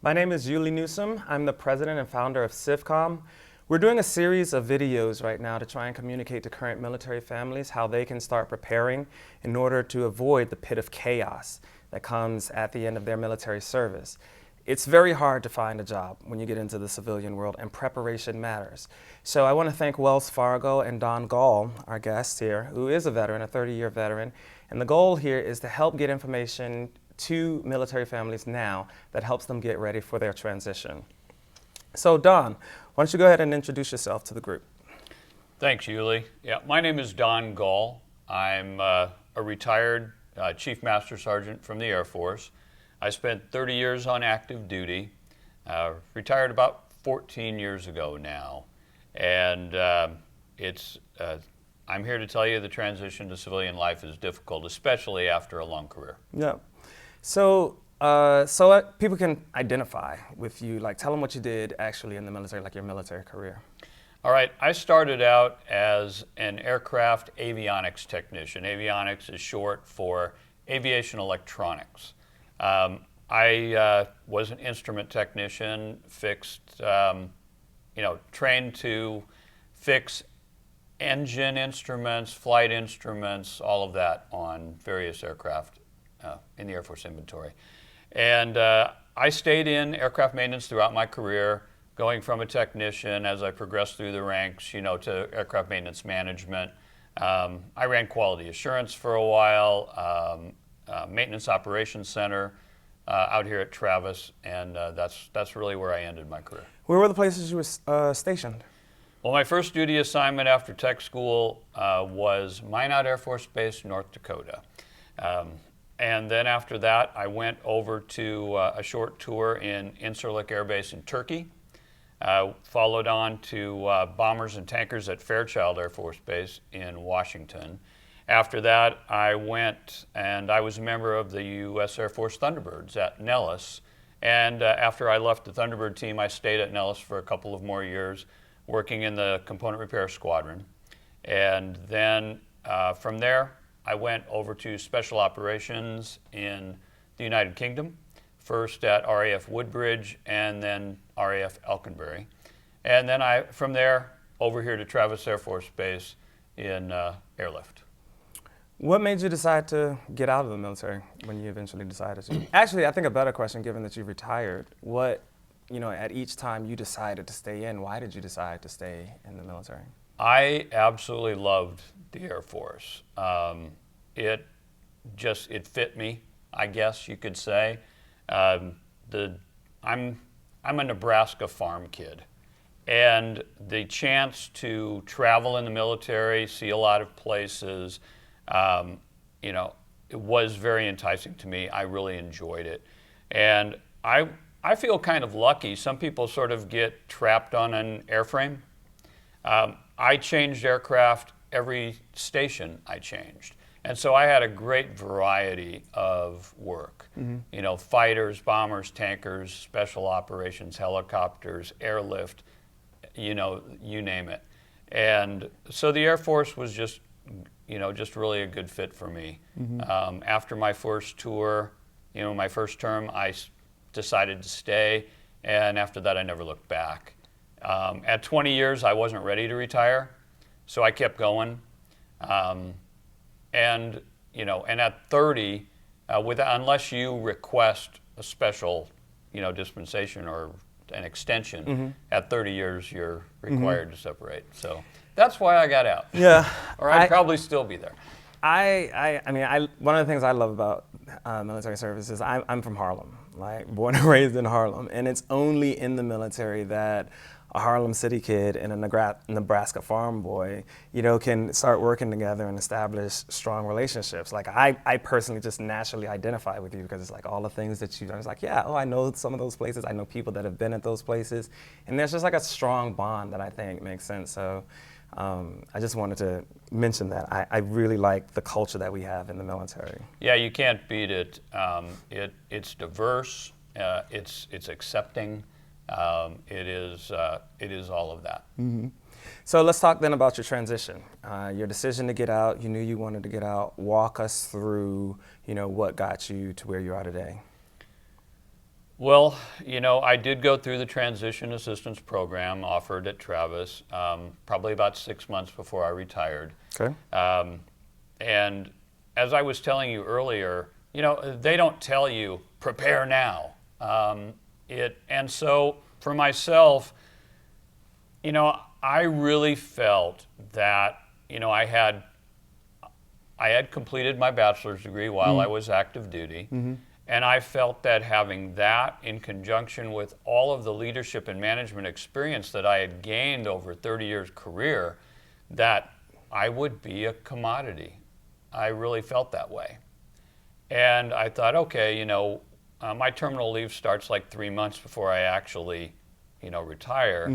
My name is Julie Newsom. I'm the president and founder of CIVCOM. We're doing a series of videos right now to try and communicate to current military families how they can start preparing in order to avoid the pit of chaos that comes at the end of their military service. It's very hard to find a job when you get into the civilian world, and preparation matters. So I want to thank Wells Fargo and Don Gall, our guest here, who is a veteran, a 30-year veteran. And the goal here is to help get information to military families now that helps them get ready for their transition. So Don, why don't you go ahead and introduce yourself to the group? Thanks, Yuli. Yeah, my name is Don Gall. I'm a retired Cheif Master Sergeant from the Air Force. I spent 30 years on active duty, retired about 14 years ago now. And I'm here to tell you the transition to civilian life is difficult, especially after a long career. Yeah. So people can identify with you, like tell them what you did actually in the military, like your military career. All right, I started out as an aircraft avionics technician. Avionics is short for aviation electronics. I was an instrument technician, trained to fix engine instruments, flight instruments, all of that on various aircraft in the Air Force inventory. And I stayed in aircraft maintenance throughout my career, going from a technician as I progressed through the ranks, to aircraft maintenance management. I ran quality assurance for a while, maintenance operations center out here at Travis, and that's really where I ended my career. Where were the places you were stationed? Well, my first duty assignment after tech school was Minot Air Force Base, North Dakota. And then after that, I went over to a short tour in Incirlik Air Base in Turkey, followed on to bombers and tankers at Fairchild Air Force Base in Washington. After that, I went and I was a member of the U.S. Air Force Thunderbirds at Nellis. And after I left the Thunderbird team, I stayed at Nellis for a couple of more years, working in the component repair squadron. And then from there, I went over to special operations in the United Kingdom, first at RAF Woodbridge and then RAF Elkinbury. And then from there, over here to Travis Air Force Base in Airlift. What made you decide to get out of the military when you eventually decided to? Actually, I think a better question, given that you retired, at each time you decided to stay in, why did you decide to stay in the military? I absolutely loved the Air Force. It fit me, I guess you could say. I'm a Nebraska farm kid, and the chance to travel in the military, see a lot of places, it was very enticing to me. I really enjoyed it, and I feel kind of lucky. Some people sort of get trapped on an airframe. I changed aircraft every station I changed. And so I had a great variety of work. Mm-hmm. Fighters, bombers, tankers, special operations, helicopters, airlift, you name it. And so the Air Force was just really a good fit for me. Mm-hmm. After my first tour, my first term, I decided to stay, and after that I never looked back. At 20 years I wasn't ready to retire, so I kept going. And at 30, unless you request a special dispensation or an extension, mm-hmm. at 30 years you're required mm-hmm. to separate. So that's why I got out. Yeah. Or I'd probably still be there. One of the things I love about military service is I'm from Harlem, like born and raised in Harlem, and it's only in the military that a Harlem City kid and a Nebraska farm boy, can start working together and establish strong relationships. Like I personally just naturally identify with you because it's like all the things that you've done. It's like, I know some of those places. I know people that have been at those places, and there's just like a strong bond that I think makes sense. So I just wanted to mention that. I really like the culture that we have in the military. Yeah, you can't beat it. It's diverse. It's accepting. It is all of that. Mm-hmm. So let's talk then about your transition. Your decision to get out. You knew you wanted to get out. Walk us through, what got you to where you are today. Well, I did go through the transition assistance program offered at Travis, probably about 6 months before I retired. Okay. And as I was telling you earlier, they don't tell you prepare now. And so for myself, I really felt that I had completed my bachelor's degree while I was active duty. And I felt that having that in conjunction with all of the leadership and management experience that I had gained over 30 years career, that I would be a commodity. I really felt that way. And I thought, okay, my terminal leave starts like 3 months before I actually, retire.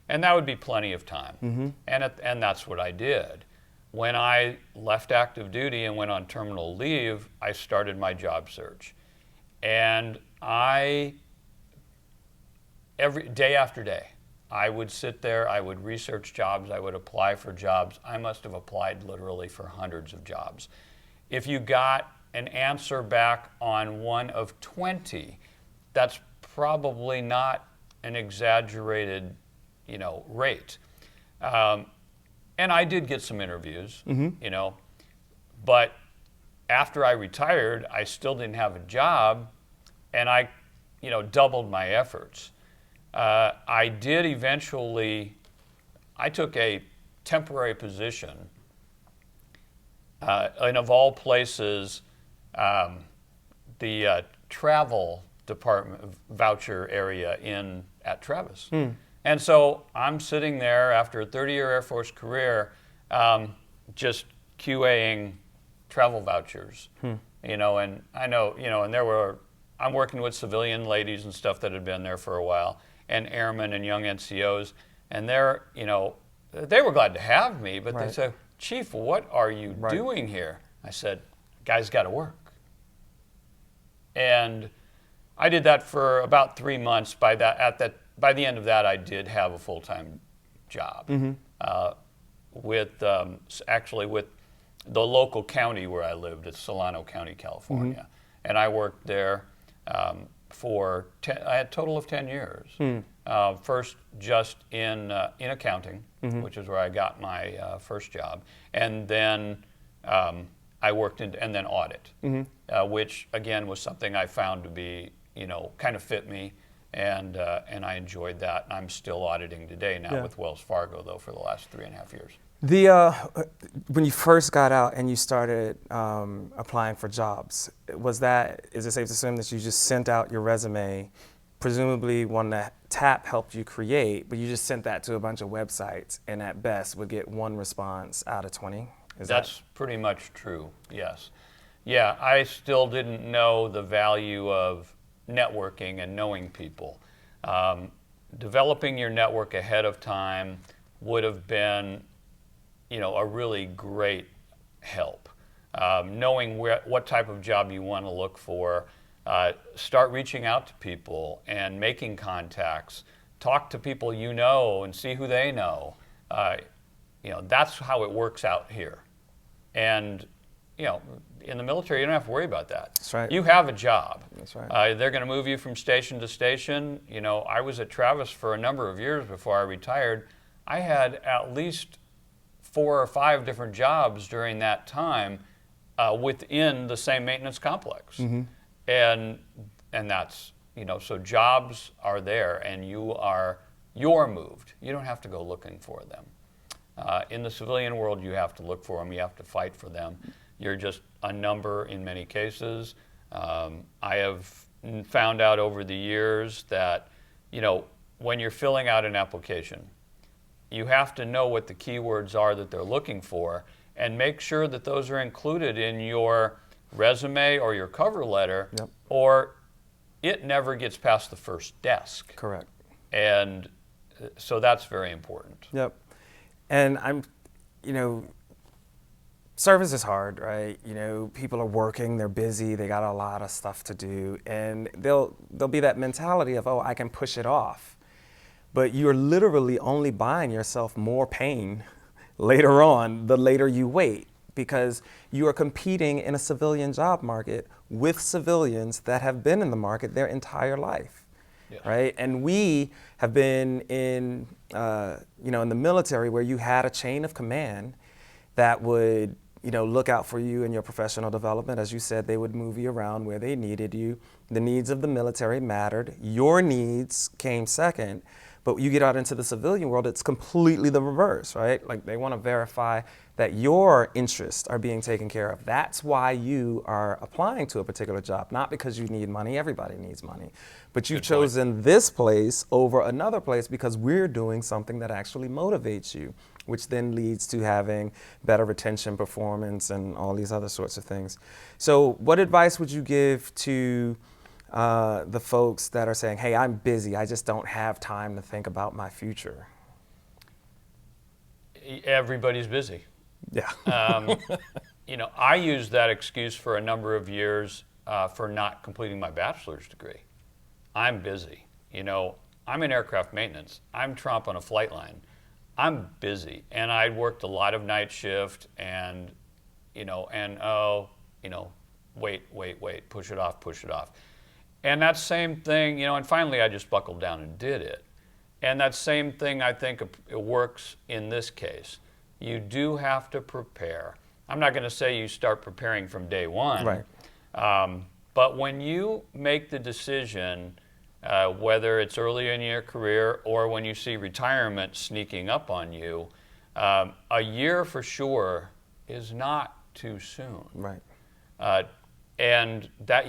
And that would be plenty of time. And that's what I did. When I left active duty and went on terminal leave, I started my job search. And every day after day, I would sit there, I would research jobs, I would apply for jobs. I must have applied literally for hundreds of jobs. If you got an answer back on one of 20, that's probably not an exaggerated, rate. And I did get some interviews, but after I retired, I still didn't have a job, and I, doubled my efforts. I did eventually, I took a temporary position in, of all places, the travel department voucher area at Travis. And so I'm sitting there after a 30-year Air Force career, just QAing travel vouchers, and I know, and I'm working with civilian ladies and stuff that had been there for a while, and airmen and young NCOs, and they were glad to have me, but they said, Chief, what are you doing here? I said, guys got to work. And I did that for about 3 months. By the end of that, I did have a full-time job with the local county where I lived. It's Solano County, California. And I worked there for I had a total of 10 years. First just in accounting, which is where I got my first job. And then I worked and then audit, which again was something I found to be, kind of fit me. And I enjoyed that. I'm still auditing today now with Wells Fargo, though, for the last 3.5 years. When you first got out and you started applying for jobs, is it safe to assume that you just sent out your resume, presumably one that TAP helped you create, but you just sent that to a bunch of websites and at best would get one response out of 20? That's pretty much true, yes. Yeah, I still didn't know the value of networking and knowing people. Developing your network ahead of time would have been, a really great help. Knowing what type of job you want to look for, start reaching out to people and making contacts. Talk to people and see who they know. That's how it works out here. And in the military, you don't have to worry about that. That's right. You have a job. That's right. They're going to move you from station to station. I was at Travis for a number of years before I retired. I had at least 4 or 5 different jobs during that time within the same maintenance complex. And that's, so jobs are there and you're moved. You don't have to go looking for them. In the civilian world, you have to look for them. You have to fight for them. You're just a number in many cases. I have found out over the years that, when you're filling out an application, you have to know what the keywords are that they're looking for and make sure that those are included in your resume or your cover letter, or it never gets past the first desk. Correct. And so that's very important. Yep. And service is hard, right? People are working, they're busy, they got a lot of stuff to do, and there'll be that mentality of, oh, I can push it off. But you're literally only buying yourself more pain later on, the later you wait, because you are competing in a civilian job market with civilians that have been in the market their entire life. Yeah. right? And we have been in, in the military where you had a chain of command that would, look out for you in your professional development. As you said, they would move you around where they needed you. The needs of the military mattered. Your needs came second. But you get out into the civilian world, it's completely the reverse, right? Like they want to verify that your interests are being taken care of. That's why you are applying to a particular job, not because you need money. Everybody needs money. But you've chosen this place over another place because we're doing something that actually motivates you, which then leads to having better retention performance and all these other sorts of things. So what advice would you give to the folks that are saying, hey, I'm busy, I just don't have time to think about my future? Everybody's busy. Yeah. I used that excuse for a number of years for not completing my bachelor's degree. I'm busy. I'm in aircraft maintenance. I'm Trump on a flight line. I'm busy. And I'd worked a lot of night shift and, wait, push it off. And that same thing, and finally I just buckled down and did it. And that same thing, I think, it works in this case. You do have to prepare. I'm not going to say you start preparing from day one. Right. But when you make the decision, whether it's early in your career or when you see retirement sneaking up on you, a year for sure is not too soon. Right. And that,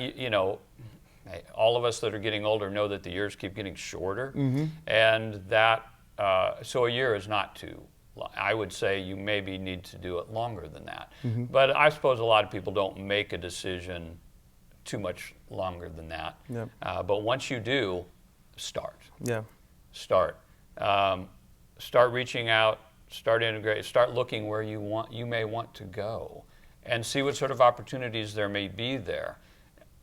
all of us that are getting older know that the years keep getting shorter, and that so a year is not too long. I would say you maybe need to do it longer than that. But I suppose a lot of people don't make a decision too much longer than that. Yep. But once you do, start. Yeah. Start. Start reaching out. Start integrating. Start looking where you may want to go, and see what sort of opportunities there may be there.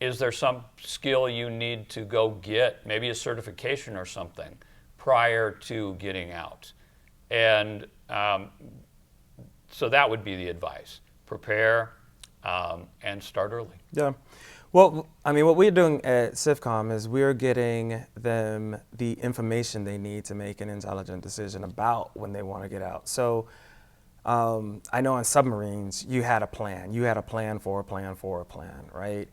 Is there some skill you need to go get, maybe a certification or something, prior to getting out? And so that would be the advice. Prepare and start early. Yeah. Well, what we're doing at CIVCOM is we're getting them the information they need to make an intelligent decision about when they want to get out. So I know on submarines, you had a plan. You had a plan for a plan for a plan, right?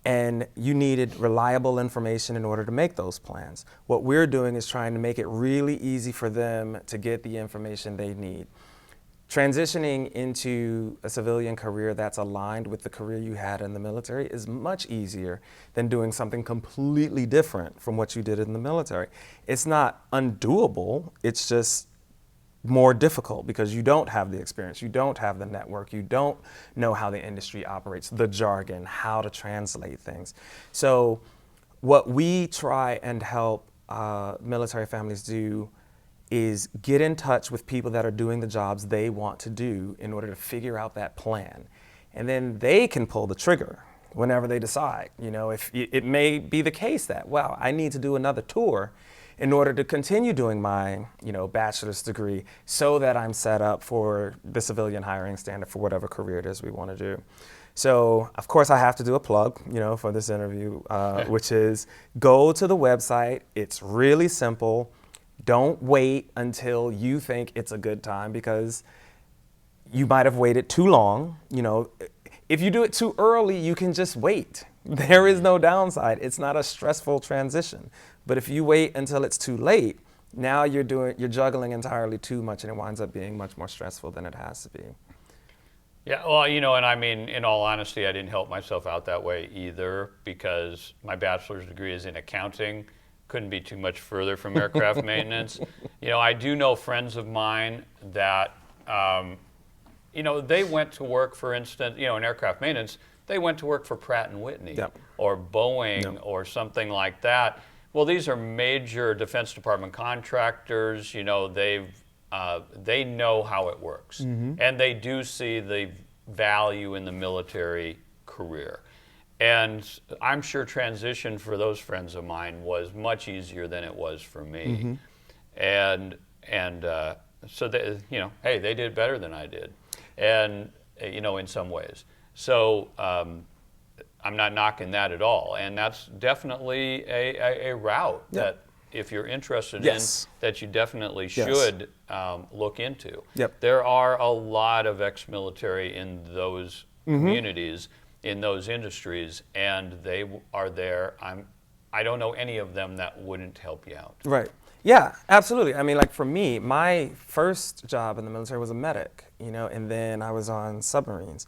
And you needed reliable information in order to make those plans. What we're doing is trying to make it really easy for them to get the information they need. Transitioning into a civilian career that's aligned with the career you had in the military is much easier than doing something completely different from what you did in the military. It's not undoable, it's just more difficult because you don't have the experience, you don't have the network, you don't know how the industry operates, the jargon, how to translate things. So what we try and help military families do is get in touch with people that are doing the jobs they want to do in order to figure out that plan. And then they can pull the trigger whenever they decide. If it may be the case that, wow, I need to do another tour in order to continue doing my, bachelor's degree so that I'm set up for the civilian hiring standard for whatever career it is we want to do. So, of course, I have to do a plug, for this interview, which is go to the website. It's really simple. Don't wait until you think it's a good time because you might have waited too long. If you do it too early, you can just wait. There is no downside. It's not a stressful transition. But if you wait until it's too late, now you're juggling entirely too much, and it winds up being much more stressful than it has to be. Yeah, well, and in all honesty, I didn't help myself out that way either because my bachelor's degree is in accounting. Couldn't be too much further from aircraft maintenance. I do know friends of mine that, they went to work, for instance, in aircraft maintenance, they went to work for Pratt & Whitney Yep. or Boeing Yep. or something like that. Well, these are major Defense Department contractors. They know how it works. And they do see the value in the military career. And I'm sure transition for those friends of mine was much easier than it was for me. And so they, hey, they did better than I did, and in some ways. So I'm not knocking that at all, and that's definitely a route that if you're interested in, that you definitely should look into. There are a lot of ex-military in those communities, in those industries, and they are there. I don't know any of them that wouldn't help you out. Right. Yeah, absolutely. I mean, like for me, my first job in the military was a medic, you know, and then I was on submarines.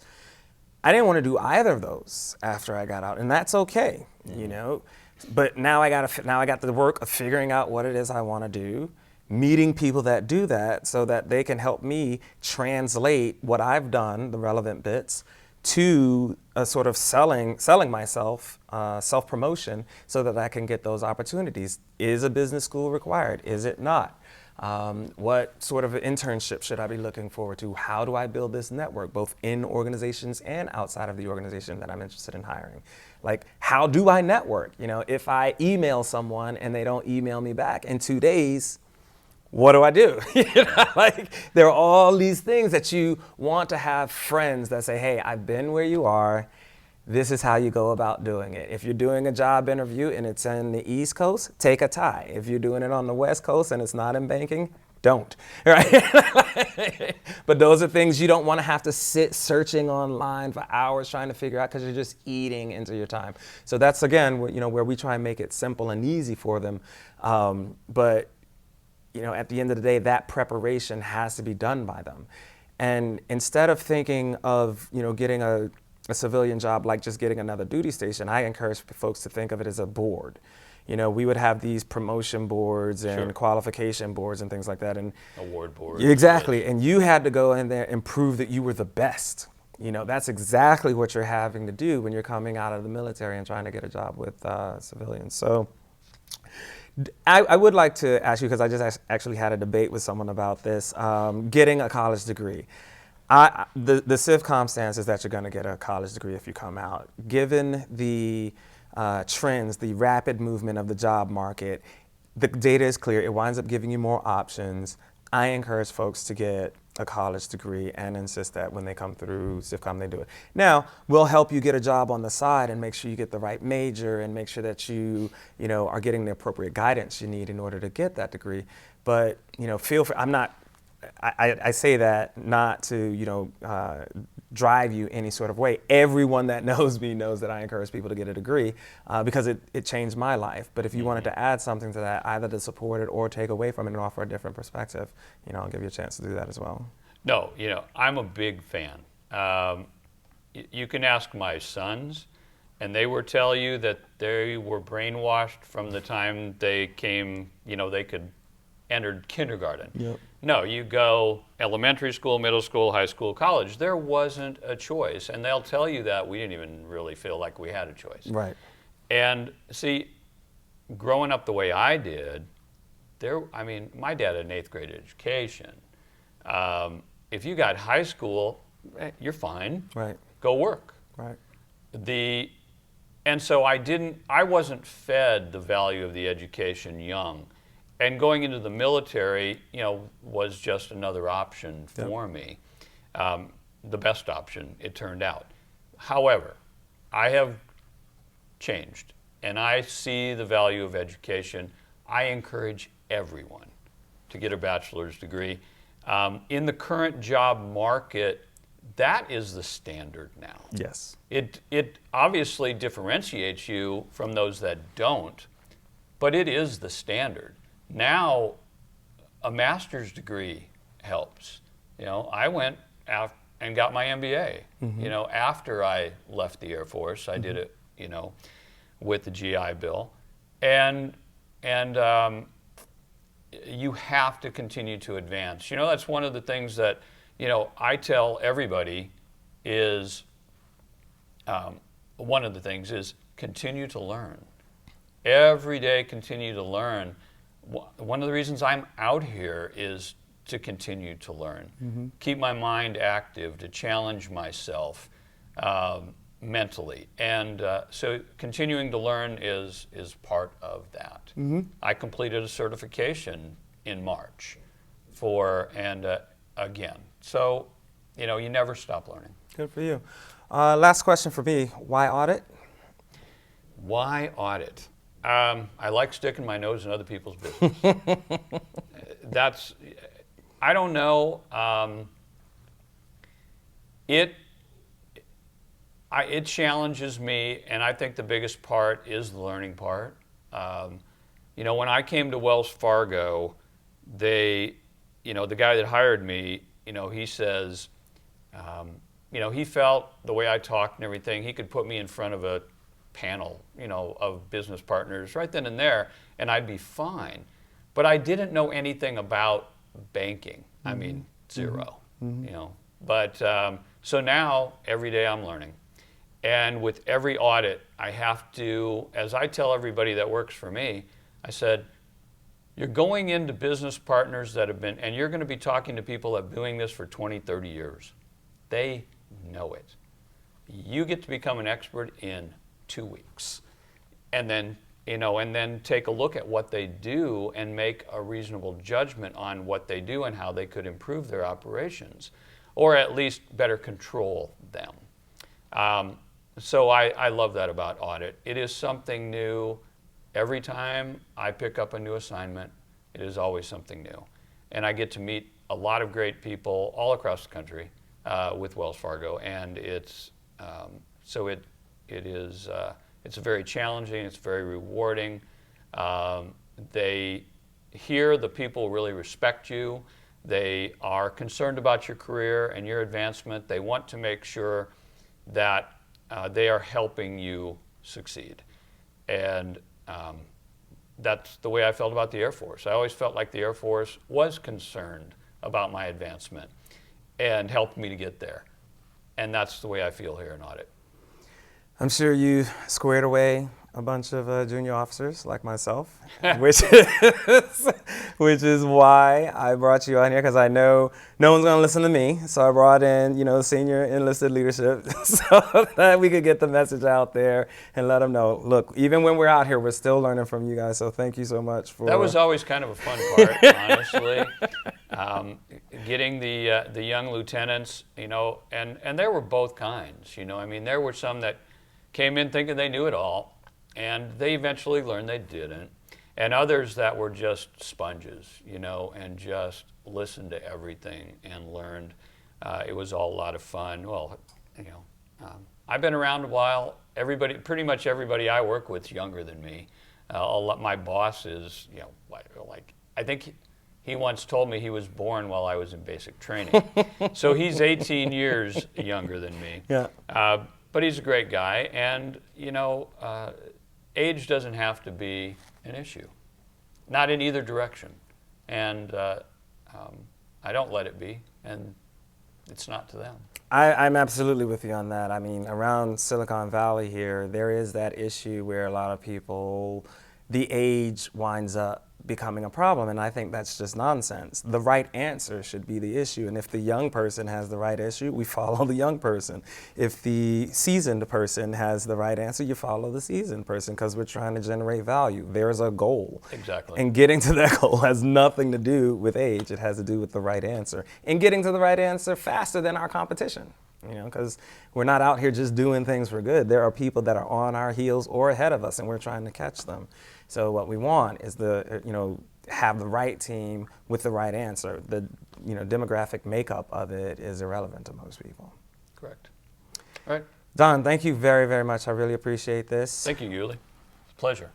I didn't want to do either of those after I got out, and that's okay, you know. But now I got the work of figuring out what it is I want to do, meeting people that do that so that they can help me translate what I've done, the relevant bits, to a sort of selling myself, self-promotion, so that I can get those opportunities. Is a business school required? Is it not? What sort of internship should I be looking forward to? How do I build this network, both in organizations and outside of the organization that I'm interested in hiring? Like, how do I network? You know, if I email someone and they don't email me back in 2 days, what do I do? You know, like, there are all these things that you want to have friends that say, hey, I've been where you are. This is how you go about doing it. If you're doing a job interview and it's in the East Coast, take a tie. If you're doing it on the West Coast and it's not in banking, don't, right? But those are things you don't want to have to sit searching online for hours trying to figure out, because you're just eating into your time. So that's, again, you know, where we try and make it simple and easy for them. But you know, at the end of the day, that preparation has to be done by them. And instead of thinking of, you know, getting a civilian job like just getting another duty station, I encourage folks to think of it as a board. You know, we would have these promotion boards and qualification boards and things like that. And award boards. Exactly. And you had to go in there and prove that you were the best. You know, that's exactly what you're having to do when you're coming out of the military and trying to get a job with civilians. So I would like to ask you, because I just actually had a debate with someone about this, getting a college degree. The CivCom stance is that you're going to get a college degree if you come out. Given the trends, the rapid movement of the job market, the data is clear. It winds up giving you more options. I encourage folks to get a college degree and insist that when they come through CivCom, they do it. Now, we'll help you get a job on the side and make sure you get the right major and make sure that you know, are getting the appropriate guidance you need in order to get that degree. But, you know, feel free. I say that not to, you know, drive you any sort of way. Everyone that knows me knows that I encourage people to get a degree because it changed my life. But if you wanted to add something to that, either to support it or take away from it and offer a different perspective, you know, I'll give you a chance to do that as well. No, you know, I'm a big fan. You can ask my sons, and they will tell you that they were brainwashed from the time they came, you know, they could enter kindergarten. Yep. No, you go elementary school, middle school, high school, college. There wasn't a choice, and they'll tell you that we didn't even really feel like we had a choice. Right. And see, growing up the way I did, I mean, my dad had an 8th grade education. If you got high school, you're fine. Right. Go work. Right. And so I wasn't fed the value of the education young. And going into the military, you know, was just another option for me. The best option, it turned out. However, I have changed, and I see the value of education. I encourage everyone to get a bachelor's degree. In the current job market, that is the standard now. Yes. It obviously differentiates you from those that don't, but it is the standard. Now, a master's degree helps. You know, I went and got my MBA. You know, after I left the Air Force, I did it, you know, with the GI Bill, and you have to continue to advance. You know, that's one of the things that, you know, I tell everybody is one of the things is continue to learn. Every day, continue to learn. One of the reasons I'm out here is to continue to learn, keep my mind active, to challenge myself mentally. And so continuing to learn is part of that. I completed a certification in March again. So, you know, you never stop learning. Good for you. Last question for me, why audit? Why audit? I like sticking my nose in other people's business. I don't know. It challenges me, and I think the biggest part is the learning part. When I came to Wells Fargo, the guy that hired me, he says, he felt the way I talked and everything, he could put me in front of a panel, of business partners right then and there, and I'd be fine. But I didn't know anything about banking. I mean, zero, But so now, every day I'm learning. And with every audit, I have to, as I tell everybody that works for me, I said, you're going into business partners that have been, and you're going to be talking to people that have been doing this for 20, 30 years. They know it. You get to become an expert in 2 weeks. And then, and then take a look at what they do and make a reasonable judgment on what they do and how they could improve their operations, or at least better control them. So I love that about audit. It is something new. Every time I pick up a new assignment, it is always something new. And I get to meet a lot of great people all across the country with Wells Fargo, and it's very challenging, it's very rewarding. The people really respect you. They are concerned about your career and your advancement. They want to make sure that they are helping you succeed. And that's the way I felt about the Air Force. I always felt like the Air Force was concerned about my advancement and helped me to get there. And that's the way I feel here in audit. I'm sure you squared away a bunch of junior officers like myself, which is why I brought you on here, because I know no one's going to listen to me. So I brought in, senior enlisted leadership so that we could get the message out there and let them know, look, even when we're out here, we're still learning from you guys. So thank you so much for... That was always kind of a fun part, honestly. Getting the young lieutenants, and there were both kinds, there were some that came in thinking they knew it all, and they eventually learned they didn't. And others that were just sponges, and just listened to everything and learned. It was all a lot of fun. Well, I've been around a while. Pretty much everybody I work with is younger than me. My boss is, I think he once told me he was born while I was in basic training. So he's 18 years younger than me. Yeah. But he's a great guy, and age doesn't have to be an issue, not in either direction. And I don't let it be, and it's not to them. I'm absolutely with you on that. I mean, around Silicon Valley here, there is that issue where a lot of people, the age winds up becoming a problem, and I think that's just nonsense. The right answer should be the issue, and if the young person has the right issue, we follow the young person. If the seasoned person has the right answer, you follow the seasoned person, because we're trying to generate value. There's a goal. Exactly. And getting to that goal has nothing to do with age. It has to do with the right answer. And getting to the right answer faster than our competition. Because we're not out here just doing things for good. There are people that are on our heels or ahead of us, and we're trying to catch them. So what we want is have the right team with the right answer. The demographic makeup of it is irrelevant to most people. Correct. All right. Don, thank you very, very much. I really appreciate this. Thank you, Yuli. It's a pleasure.